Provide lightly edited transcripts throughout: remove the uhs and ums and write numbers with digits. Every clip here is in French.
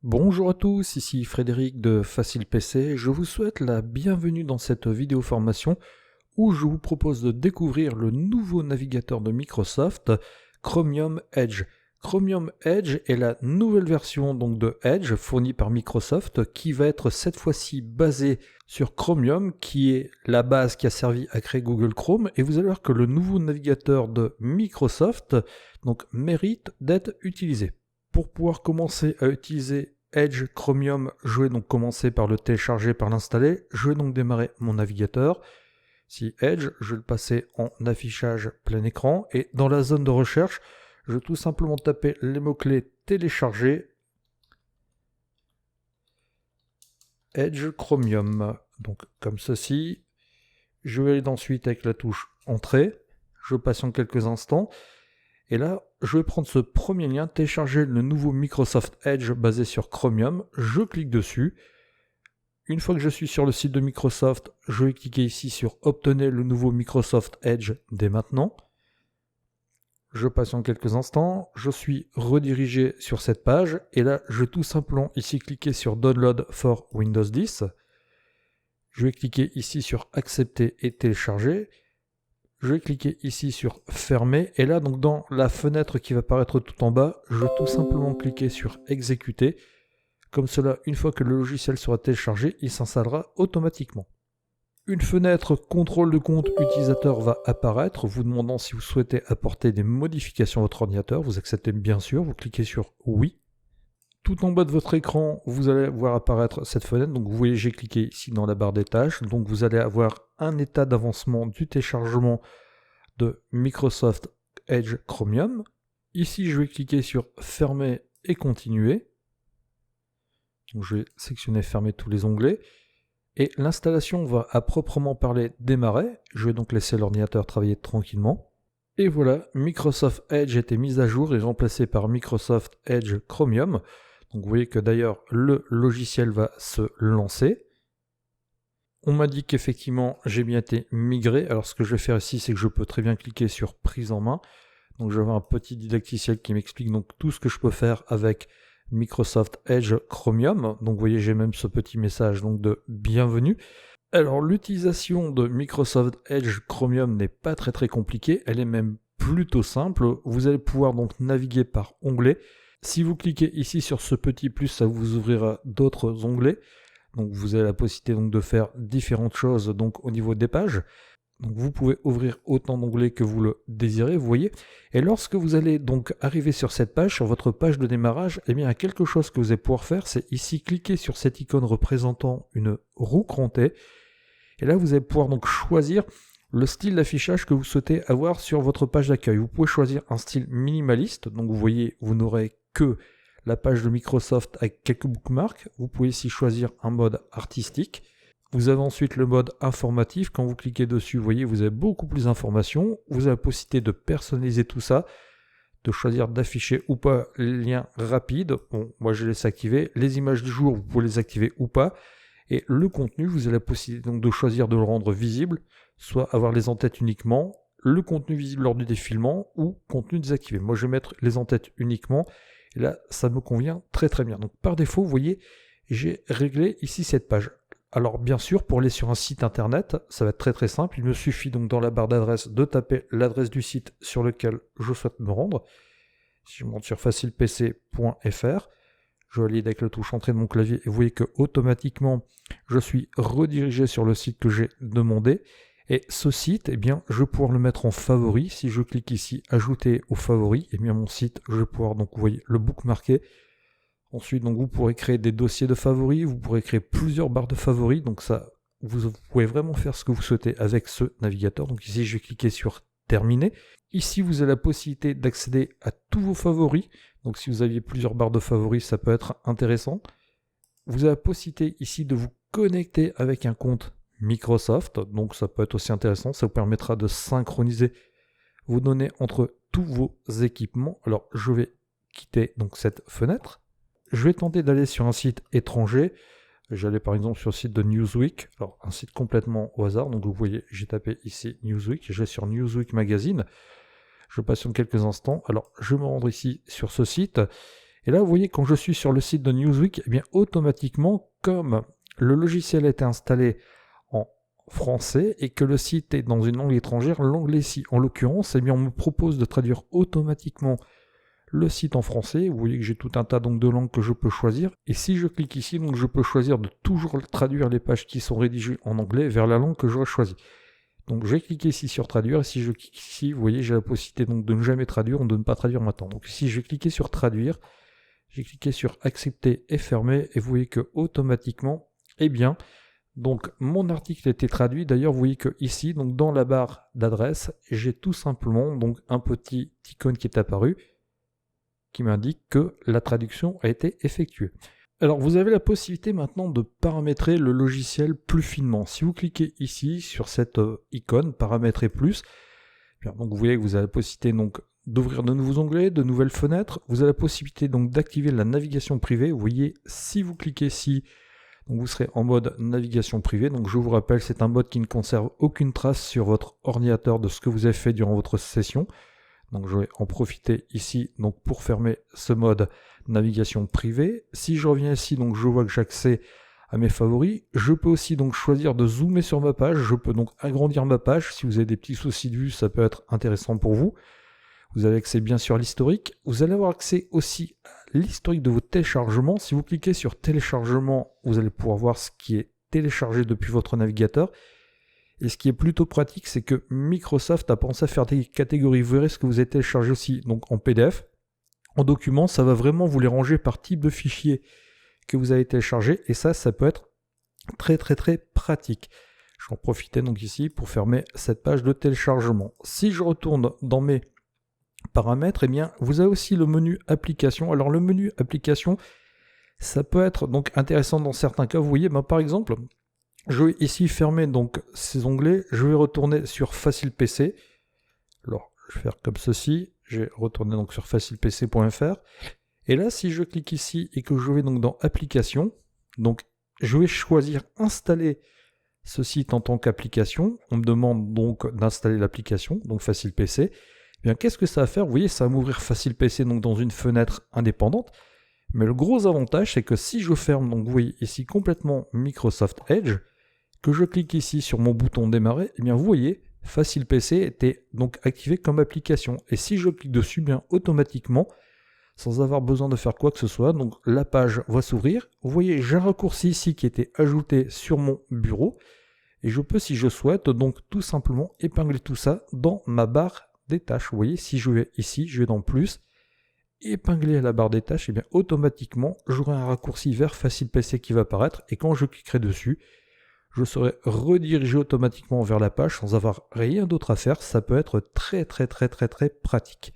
Bonjour à tous, ici Frédéric de Facile PC. Je vous souhaite la bienvenue dans cette vidéo formation où je vous propose de découvrir le nouveau navigateur de Microsoft, Chromium Edge. Chromium Edge est la nouvelle version donc de Edge fournie par Microsoft qui va être cette fois-ci basée sur Chromium qui est la base qui a servi à créer Google Chrome, et vous allez voir que le nouveau navigateur de Microsoft donc mérite d'être utilisé. Pour pouvoir commencer à utiliser Edge Chromium, je vais donc commencer par le télécharger, par l'installer. Je vais donc démarrer mon navigateur. Si Edge, je vais le passer en affichage plein écran, et dans la zone de recherche, je vais tout simplement taper les mots-clés télécharger Edge Chromium. Donc comme ceci. Je vais aller ensuite avec la touche entrée. Je patiente quelques instants. Et là, je vais prendre ce premier lien, télécharger le nouveau Microsoft Edge basé sur Chromium. Je clique dessus. Une fois que je suis sur le site de Microsoft, je vais cliquer ici sur Obtenez le nouveau Microsoft Edge dès maintenant. Je patiente quelques instants, je suis redirigé sur cette page et là, je vais tout simplement ici cliquer sur Download for Windows 10. Je vais cliquer ici sur Accepter et télécharger. Je vais cliquer ici sur Fermer et là, donc dans la fenêtre qui va apparaître tout en bas, je vais tout simplement cliquer sur Exécuter. Comme cela, une fois que le logiciel sera téléchargé, il s'installera automatiquement. Une fenêtre contrôle de compte utilisateur va apparaître, vous demandant si vous souhaitez apporter des modifications à votre ordinateur. Vous acceptez bien sûr, vous cliquez sur Oui. Tout en bas de votre écran, vous allez voir apparaître cette fenêtre. Donc vous voyez, j'ai cliqué ici dans la barre des tâches. Donc vous allez avoir un état d'avancement du téléchargement de Microsoft Edge Chromium. Ici, je vais cliquer sur Fermer et continuer. Donc je vais sectionner fermer tous les onglets. Et l'installation va à proprement parler démarrer. Je vais donc laisser l'ordinateur travailler tranquillement. Et voilà, Microsoft Edge a été mis à jour et remplacé par Microsoft Edge Chromium. Donc vous voyez que d'ailleurs le logiciel va se lancer. On m'a dit qu'effectivement j'ai bien été migré. Alors ce que je vais faire ici, c'est que je peux très bien cliquer sur prise en main. Donc je vais avoir un petit didacticiel qui m'explique donc tout ce que je peux faire avec Microsoft Edge Chromium. Donc vous voyez, j'ai même ce petit message donc de bienvenue. Alors l'utilisation de Microsoft Edge Chromium n'est pas très compliquée, elle est même plutôt simple. Vous allez pouvoir donc naviguer par onglet. Si vous cliquez ici sur ce petit plus, ça vous ouvrira d'autres onglets. Donc vous avez la possibilité donc de faire différentes choses donc au niveau des pages. Donc vous pouvez ouvrir autant d'onglets que vous le désirez, vous voyez. Et lorsque vous allez donc arriver sur cette page, sur votre page de démarrage, eh bien il y a quelque chose que vous allez pouvoir faire, c'est ici cliquer sur cette icône représentant une roue crantée. Et là vous allez pouvoir donc choisir le style d'affichage que vous souhaitez avoir sur votre page d'accueil. Vous pouvez choisir un style minimaliste, donc vous voyez, vous n'aurez que la page de Microsoft avec quelques bookmarks. Vous pouvez ici choisir un mode artistique. Vous avez ensuite le mode informatif. Quand vous cliquez dessus, vous voyez, vous avez beaucoup plus d'informations. Vous avez la possibilité de personnaliser tout ça, de choisir d'afficher ou pas les liens rapides. Bon, moi je laisse activer. Les images du jour, vous pouvez les activer ou pas. Et le contenu, vous avez la possibilité donc de choisir de le rendre visible, soit avoir les en-têtes uniquement, le contenu visible lors du défilement ou contenu désactivé. Moi je vais mettre les en-têtes uniquement. Et là, ça me convient très bien. Donc par défaut, vous voyez, j'ai réglé ici cette page. Alors bien sûr, pour aller sur un site internet, ça va être très simple. Il me suffit donc dans la barre d'adresse de taper l'adresse du site sur lequel je souhaite me rendre. Si je monte sur facilepc.fr, je valide avec la touche entrée de mon clavier et vous voyez que automatiquement, je suis redirigé sur le site que j'ai demandé. Et ce site, eh bien, je vais pouvoir le mettre en favori. Si je clique ici, ajouter aux favoris, eh bien, mon site, je vais pouvoir donc, vous voyez, le bookmarker. Ensuite, donc, vous pourrez créer des dossiers de favoris, vous pourrez créer plusieurs barres de favoris. Donc ça, vous pouvez vraiment faire ce que vous souhaitez avec ce navigateur. Donc ici, je vais cliquer sur terminer. Ici, vous avez la possibilité d'accéder à tous vos favoris. Donc si vous aviez plusieurs barres de favoris, ça peut être intéressant. Vous avez la possibilité ici de vous connecter avec un compte Microsoft. Donc ça peut être aussi intéressant. Ça vous permettra de synchroniser vos données entre tous vos équipements. Alors je vais quitter donc cette fenêtre. Je vais tenter d'aller sur un site étranger. J'allais par exemple sur le site de Newsweek, alors un site complètement au hasard. Donc vous voyez, j'ai tapé ici Newsweek, je vais sur Newsweek Magazine. Je patiente quelques instants. Alors je vais me rendre ici sur ce site. Et là, vous voyez, quand je suis sur le site de Newsweek, eh bien, automatiquement, comme le logiciel a été installé en français et que le site est dans une langue étrangère, l'anglais ici, en l'occurrence, eh bien, on me propose de traduire automatiquement le site en français. Vous voyez que j'ai tout un tas donc de langues que je peux choisir. Et si je clique ici, donc je peux choisir de toujours traduire les pages qui sont rédigées en anglais vers la langue que j'aurais choisie. Donc je vais cliquer ici sur traduire, et si je clique ici, vous voyez, j'ai la possibilité donc de ne jamais traduire ou de ne pas traduire maintenant. Donc ici, je vais cliquer sur traduire, j'ai cliqué sur accepter et fermer, et vous voyez que automatiquement, eh bien, donc mon article a été traduit. D'ailleurs, vous voyez que ici, donc dans la barre d'adresse, j'ai tout simplement donc un petit icône qui est apparu, qui m'indique que la traduction a été effectuée. Alors vous avez la possibilité maintenant de paramétrer le logiciel plus finement. Si vous cliquez ici sur cette icône paramétrer plus, donc vous voyez que vous avez la possibilité donc d'ouvrir de nouveaux onglets, de nouvelles fenêtres. Vous avez la possibilité donc d'activer la navigation privée. Vous voyez, si vous cliquez ici, donc vous serez en mode navigation privée. Donc je vous rappelle, c'est un mode qui ne conserve aucune trace sur votre ordinateur de ce que vous avez fait durant votre session. Donc je vais en profiter ici donc pour fermer ce mode navigation privée. Si je reviens ici, donc je vois que j'ai accès à mes favoris. Je peux aussi donc choisir de zoomer sur ma page. Je peux donc agrandir ma page. Si vous avez des petits soucis de vue, ça peut être intéressant pour vous. Vous avez accès bien sûr à l'historique. Vous allez avoir accès aussi à l'historique de vos téléchargements. Si vous cliquez sur téléchargement, vous allez pouvoir voir ce qui est téléchargé depuis votre navigateur. Et ce qui est plutôt pratique, c'est que Microsoft a pensé à faire des catégories. Vous verrez ce que vous avez téléchargé aussi donc en PDF. En document, ça va vraiment vous les ranger par type de fichier que vous avez téléchargé. Et ça peut être très pratique. Je vais en profiter donc ici pour fermer cette page de téléchargement. Si je retourne dans mes paramètres, eh bien, vous avez aussi le menu application. Alors le menu application, ça peut être donc intéressant dans certains cas. Vous voyez, par exemple, je vais ici fermer donc ces onglets. Je vais retourner sur Facile PC. Alors, je vais faire comme ceci. Je vais retourner donc sur facilepc.fr. Et là, si je clique ici et que je vais donc dans Applications, donc je vais choisir Installer ce site en tant qu'application. On me demande donc d'installer l'application, donc Facile PC. Eh bien, qu'est-ce que ça va faire? Vous voyez, ça va m'ouvrir Facile PC donc dans une fenêtre indépendante. Mais le gros avantage, c'est que si je ferme, donc vous voyez ici complètement Microsoft Edge, que je clique ici sur mon bouton démarrer, eh bien vous voyez, Facile PC était donc activé comme application. Et si je clique dessus, bien automatiquement, sans avoir besoin de faire quoi que ce soit, donc la page va s'ouvrir. Vous voyez, j'ai un raccourci ici qui était ajouté sur mon bureau. Et je peux, si je souhaite, donc tout simplement épingler tout ça dans ma barre des tâches. Vous voyez, si je vais ici, je vais dans plus, épingler à la barre des tâches, et bien automatiquement, j'aurai un raccourci vers Facile PC qui va apparaître. Et quand je cliquerai dessus, je serai redirigé automatiquement vers la page sans avoir rien d'autre à faire. Ça peut être très pratique.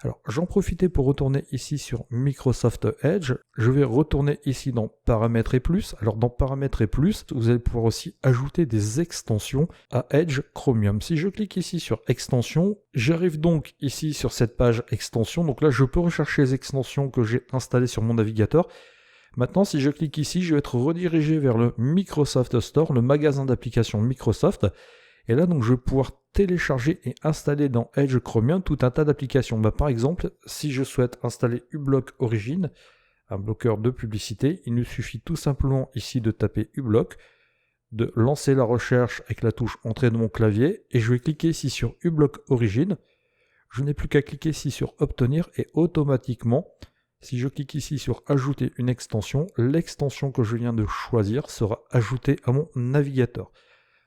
Alors, j'en profitais pour retourner ici sur Microsoft Edge. Je vais retourner ici dans Paramètres et plus. Alors, dans Paramètres et plus, vous allez pouvoir aussi ajouter des extensions à Edge Chromium. Si je clique ici sur Extensions, j'arrive donc ici sur cette page Extensions. Donc là, je peux rechercher les extensions que j'ai installées sur mon navigateur. Maintenant, si je clique ici, je vais être redirigé vers le Microsoft Store, le magasin d'applications Microsoft. Et là, donc, je vais pouvoir télécharger et installer dans Edge Chromium tout un tas d'applications. Par exemple, si je souhaite installer uBlock Origin, un bloqueur de publicité, il nous suffit tout simplement ici de taper uBlock, de lancer la recherche avec la touche Entrée de mon clavier, et je vais cliquer ici sur uBlock Origin. Je n'ai plus qu'à cliquer ici sur Obtenir, et automatiquement, si je clique ici sur Ajouter une extension, l'extension que je viens de choisir sera ajoutée à mon navigateur.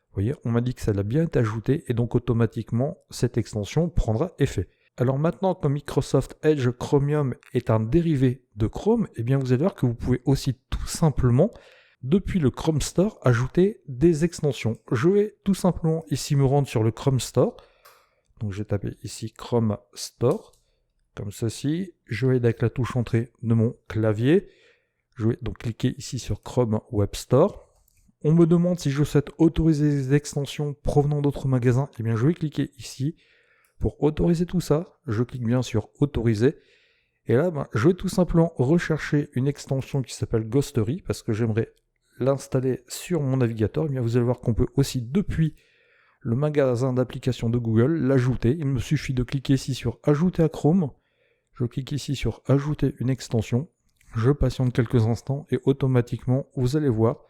Vous voyez, on m'a dit que ça l'a bien été ajouté et donc automatiquement, cette extension prendra effet. Alors maintenant, comme Microsoft Edge Chromium est un dérivé de Chrome, eh bien vous allez voir que vous pouvez aussi tout simplement, depuis le Chrome Store, ajouter des extensions. Je vais tout simplement ici me rendre sur le Chrome Store. Donc je vais taper ici Chrome Store. Comme ceci, je vais aller avec la touche entrée de mon clavier. Je vais donc cliquer ici sur Chrome Web Store. On me demande si je souhaite autoriser des extensions provenant d'autres magasins. Eh bien, je vais cliquer ici. Pour autoriser tout ça, je clique bien sur autoriser. Et là, je vais tout simplement rechercher une extension qui s'appelle Ghostery parce que j'aimerais l'installer sur mon navigateur. Eh bien, vous allez voir qu'on peut aussi, depuis le magasin d'applications de Google, l'ajouter. Il me suffit de cliquer ici sur Ajouter à Chrome. Je clique ici sur ajouter une extension. Je patiente quelques instants et automatiquement, vous allez voir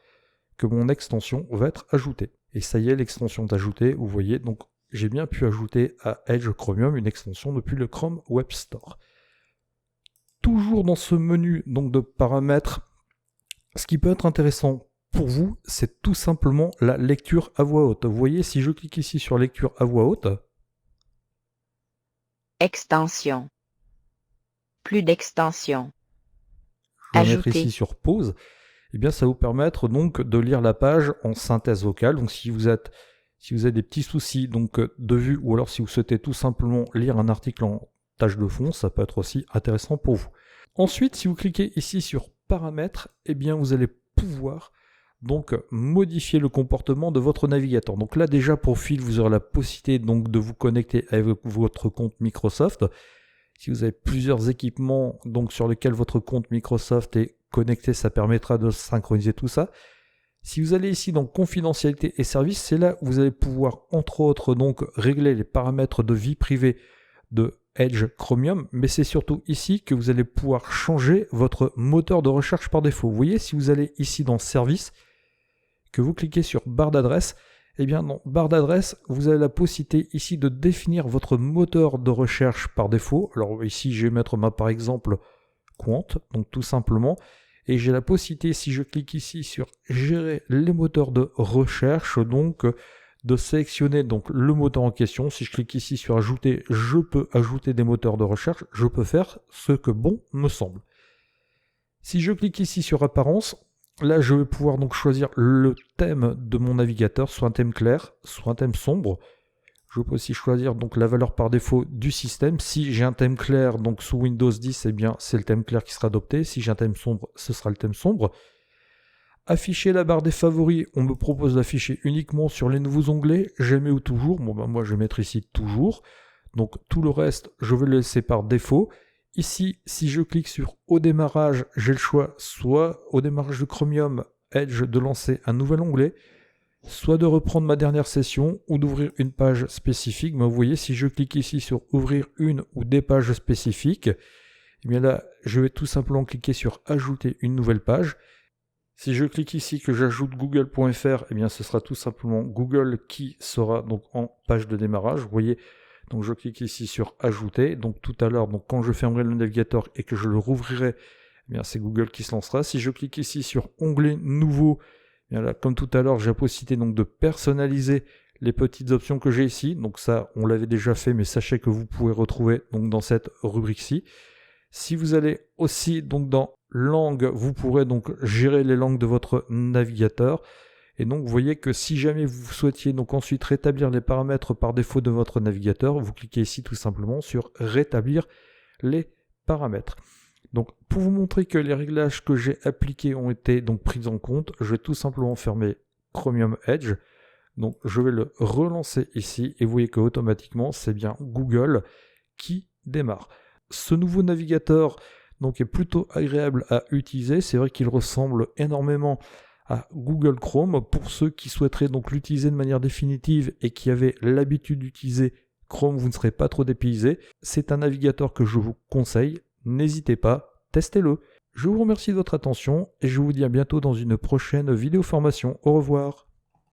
que mon extension va être ajoutée. Et ça y est, l'extension est ajoutée. Vous voyez, donc j'ai bien pu ajouter à Edge Chromium une extension depuis le Chrome Web Store. Toujours dans ce menu donc de paramètres, ce qui peut être intéressant pour vous, c'est tout simplement la lecture à voix haute. Vous voyez, si je clique ici sur lecture à voix haute, extension, plus d'extension, je vais mettre ajouter, ici sur pause, et bien ça va vous permettre donc de lire la page en synthèse vocale. Donc si vous avez des petits soucis donc de vue, ou alors si vous souhaitez tout simplement lire un article en tâche de fond, ça peut être aussi intéressant pour vous. Ensuite, si vous cliquez ici sur paramètres, eh bien vous allez pouvoir donc modifier le comportement de votre navigateur. Donc là déjà pour fil, vous aurez la possibilité donc de vous connecter avec votre compte Microsoft. Si vous avez plusieurs équipements donc sur lesquels votre compte Microsoft est connecté, ça permettra de synchroniser tout ça. Si vous allez ici dans confidentialité et services, c'est là où vous allez pouvoir entre autres donc régler les paramètres de vie privée de Edge Chromium, mais c'est surtout ici que vous allez pouvoir changer votre moteur de recherche par défaut. Vous voyez, si vous allez ici dans services, que vous cliquez sur barre d'adresse, eh bien dans barre d'adresse, vous avez la possibilité ici de définir votre moteur de recherche par défaut. Alors ici, je vais mettre par exemple Quant, donc tout simplement, et j'ai la possibilité, si je clique ici sur gérer les moteurs de recherche, donc de sélectionner donc le moteur en question. Si je clique ici sur ajouter, je peux ajouter des moteurs de recherche, je peux faire ce que bon me semble. Si je clique ici sur apparence, là je vais pouvoir donc choisir le thème de mon navigateur, soit un thème clair, soit un thème sombre. Je peux aussi choisir donc la valeur par défaut du système. Si j'ai un thème clair donc sous Windows 10, eh bien c'est le thème clair qui sera adopté. Si j'ai un thème sombre, ce sera le thème sombre. Afficher la barre des favoris, on me propose d'afficher uniquement sur les nouveaux onglets, jamais ou toujours. Bon moi je vais mettre ici toujours. Donc tout le reste, je vais le laisser par défaut. Ici, si je clique sur au démarrage, j'ai le choix soit au démarrage de Chromium Edge de lancer un nouvel onglet, soit de reprendre ma dernière session ou d'ouvrir une page spécifique. Mais vous voyez, si je clique ici sur ouvrir une ou des pages spécifiques, eh bien là, je vais tout simplement cliquer sur ajouter une nouvelle page. Si je clique ici que j'ajoute google.fr, eh bien ce sera tout simplement Google qui sera donc en page de démarrage. Vous voyez, donc je clique ici sur ajouter. Donc tout à l'heure, donc quand je fermerai le navigateur et que je le rouvrirai, eh bien c'est Google qui se lancera. Si je clique ici sur onglet nouveau, eh bien là, comme tout à l'heure, j'ai la possibilité donc de personnaliser les petites options que j'ai ici. Donc ça, on l'avait déjà fait, mais sachez que vous pouvez retrouver donc dans cette rubrique-ci. Si vous allez aussi donc dans langue, vous pourrez donc gérer les langues de votre navigateur. Et donc vous voyez que si jamais vous souhaitiez donc ensuite rétablir les paramètres par défaut de votre navigateur, vous cliquez ici tout simplement sur rétablir les paramètres. Donc pour vous montrer que les réglages que j'ai appliqués ont été donc pris en compte, je vais tout simplement fermer Chromium Edge. Donc je vais le relancer ici et vous voyez qu'automatiquement c'est bien Google qui démarre. Ce nouveau navigateur donc est plutôt agréable à utiliser. C'est vrai qu'il ressemble énormément à Google Chrome. Pour ceux qui souhaiteraient donc l'utiliser de manière définitive et qui avaient l'habitude d'utiliser Chrome, vous ne serez pas trop dépaysés. C'est un navigateur que je vous conseille. N'hésitez pas, testez-le. Je vous remercie de votre attention et je vous dis à bientôt dans une prochaine vidéo formation. Au revoir.